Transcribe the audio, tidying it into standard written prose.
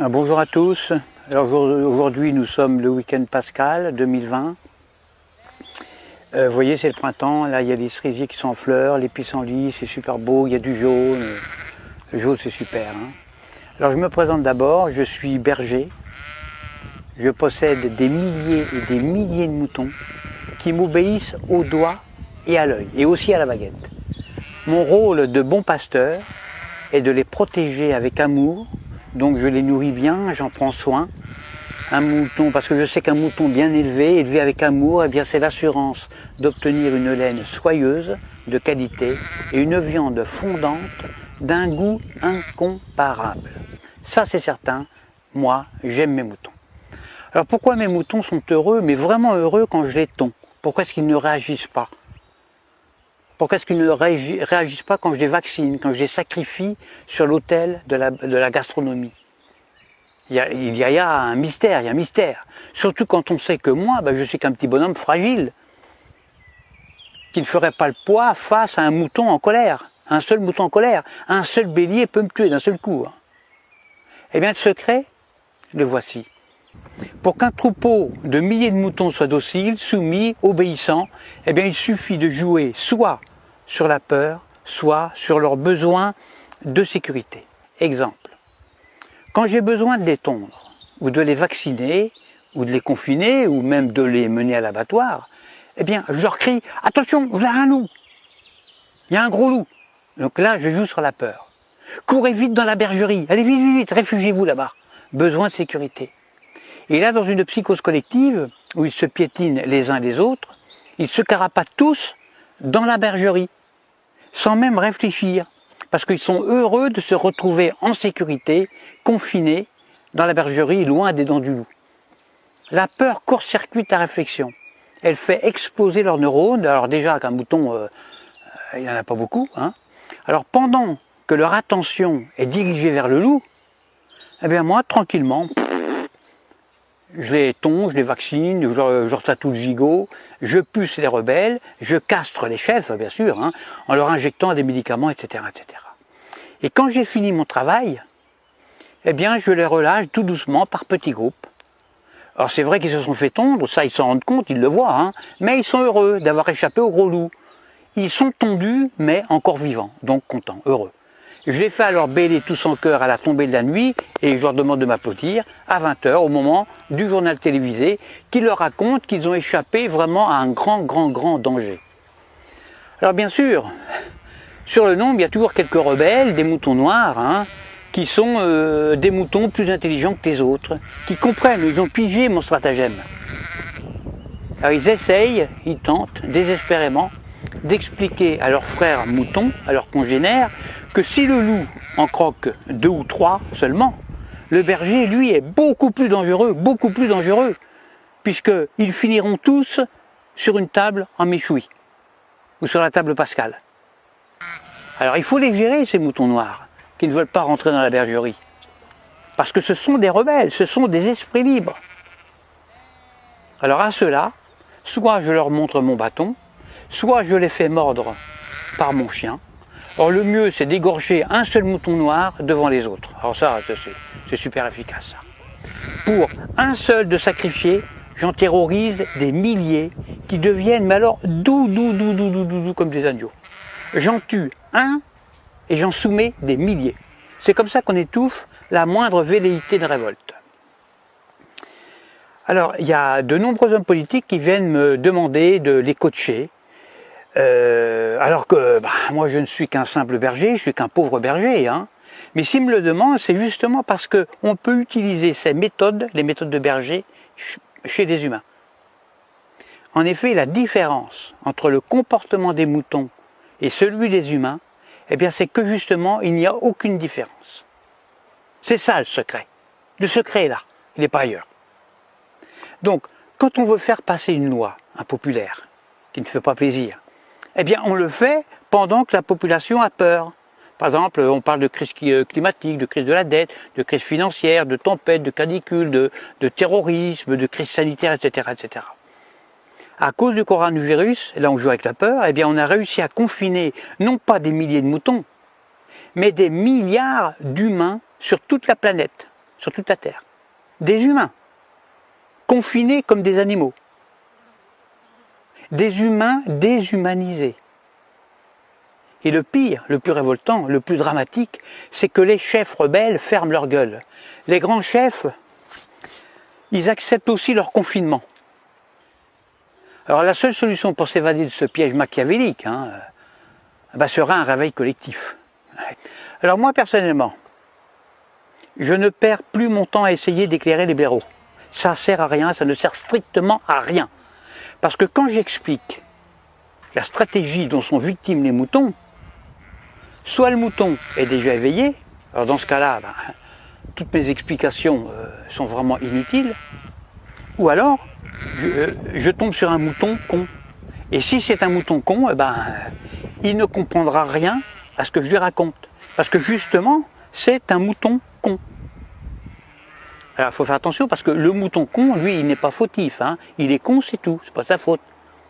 Bonjour à tous. Alors aujourd'hui nous sommes le week-end pascal 2020. Vous voyez, c'est le printemps, là il y a les cerisiers qui sont en fleurs, les pissenlits, c'est super beau, il y a du jaune. Le jaune c'est super. Alors je me présente d'abord, je suis berger. Je possède des milliers et des milliers de moutons qui m'obéissent au doigt et à l'œil, et aussi à la baguette. Mon rôle de bon pasteur est de les protéger avec amour. Donc je les nourris bien, j'en prends soin. Un mouton, parce que je sais qu'un mouton bien élevé avec amour, eh bien c'est l'assurance d'obtenir une laine soyeuse, de qualité, et une viande fondante d'un goût incomparable. Ça c'est certain, moi j'aime mes moutons. Alors pourquoi mes moutons sont heureux, mais vraiment heureux quand je les tonds? Pourquoi est-ce qu'ils ne réagissent pas? Pourquoi est-ce qu'ils ne réagissent pas quand je les vaccine, quand je les sacrifie sur l'autel de la gastronomie? Il y a un mystère, il y a un mystère. Surtout quand on sait que moi, je suis qu'un petit bonhomme fragile, qui ne ferait pas le poids face à un mouton en colère. Un seul mouton en colère, un seul bélier peut me tuer d'un seul coup. Eh bien le secret, le voici. Pour qu'un troupeau de milliers de moutons soit docile, soumis, obéissant, eh bien il suffit de jouer soit sur la peur, soit sur leurs besoins de sécurité. Exemple, quand j'ai besoin de les tondre, ou de les vacciner, ou de les confiner, ou même de les mener à l'abattoir, eh bien je leur crie « Attention, voilà un loup ! Il y a un gros loup !» Donc là, je joue sur la peur. « Courez vite dans la bergerie, allez vite, vite, vite, réfugiez-vous là-bas !» Besoin de sécurité. Et là, dans une psychose collective, où ils se piétinent les uns les autres, ils se carapatent tous dans la bergerie, sans même réfléchir, parce qu'ils sont heureux de se retrouver en sécurité, confinés dans la bergerie, loin des dents du loup. La peur court-circuite la réflexion. Elle fait exploser leurs neurones. Alors déjà, qu'un mouton, il n'y en a pas beaucoup. Alors pendant que leur attention est dirigée vers le loup, eh bien moi, tranquillement, je les tonds, je les vaccine, je leur tatoue le gigot, je puce les rebelles, je castre les chefs, bien sûr, en leur injectant des médicaments, etc., etc. Et quand j'ai fini mon travail, eh bien, je les relâche tout doucement par petits groupes. Alors c'est vrai qu'ils se sont fait tondre, ça ils s'en rendent compte, ils le voient, mais ils sont heureux d'avoir échappé au gros loup. Ils sont tondus, mais encore vivants, donc contents, heureux. Je les fais alors bêler tous en chœur à la tombée de la nuit et je leur demande de m'applaudir à 20 h au moment du journal télévisé qui leur raconte qu'ils ont échappé vraiment à un grand danger. Alors bien sûr, sur le nombre, il y a toujours quelques rebelles, des moutons noirs, qui sont des moutons plus intelligents que les autres, qui comprennent, ils ont pigé mon stratagème. Alors ils essayent, ils tentent désespérément d'expliquer à leurs frères moutons, à leurs congénères, que si le loup en croque 2 ou 3 seulement, le berger, lui, est beaucoup plus dangereux, puisqu'ils finiront tous sur une table en méchoui, ou sur la table pascale. Alors il faut les gérer, ces moutons noirs, qui ne veulent pas rentrer dans la bergerie, parce que ce sont des rebelles, ce sont des esprits libres. Alors à ceux-là, soit je leur montre mon bâton, soit je les fais mordre par mon chien. Or le mieux c'est d'égorger un seul mouton noir devant les autres. Alors ça c'est super efficace ça. Pour un seul de sacrifier, j'en terrorise des milliers qui deviennent mais alors doux comme des agneaux. J'en tue un et j'en soumets des milliers. C'est comme ça qu'on étouffe la moindre velléité de révolte. Alors il y a de nombreux hommes politiques qui viennent me demander de les coacher. Alors que moi je ne suis qu'un simple berger, je suis qu'un pauvre berger, mais s'ils me le demandent, c'est justement parce qu'on peut utiliser ces méthodes, les méthodes de berger, chez des humains. En effet, la différence entre le comportement des moutons et celui des humains, eh bien c'est que justement il n'y a aucune différence. C'est ça le secret. Le secret est là, il n'est pas ailleurs. Donc, quand on veut faire passer une loi impopulaire, qui ne fait pas plaisir, eh bien on le fait pendant que la population a peur. Par exemple, on parle de crise climatique, de crise de la dette, de crise financière, de tempête, de canicule, de terrorisme, de crise sanitaire, etc., etc. À cause du coronavirus, là on joue avec la peur, eh bien on a réussi à confiner non pas des milliers de moutons, mais des milliards d'humains sur toute la planète, sur toute la Terre. Des humains, confinés comme des animaux. Des humains déshumanisés. Et le pire, le plus révoltant, le plus dramatique, c'est que les chefs rebelles ferment leur gueule. Les grands chefs, ils acceptent aussi leur confinement. Alors la seule solution pour s'évader de ce piège machiavélique sera un réveil collectif. Alors moi personnellement, je ne perds plus mon temps à essayer d'éclairer les blaireaux. Ça ne sert à rien, ça ne sert strictement à rien. Parce que quand j'explique la stratégie dont sont victimes les moutons, soit le mouton est déjà éveillé, alors dans ce cas-là, toutes mes explications sont vraiment inutiles, ou alors je tombe sur un mouton con. Et si c'est un mouton con, il ne comprendra rien à ce que je lui raconte. Parce que justement, c'est un mouton con. Alors il faut faire attention parce que le mouton con, lui, il n'est pas fautif. Il est con, c'est tout, c'est pas sa faute.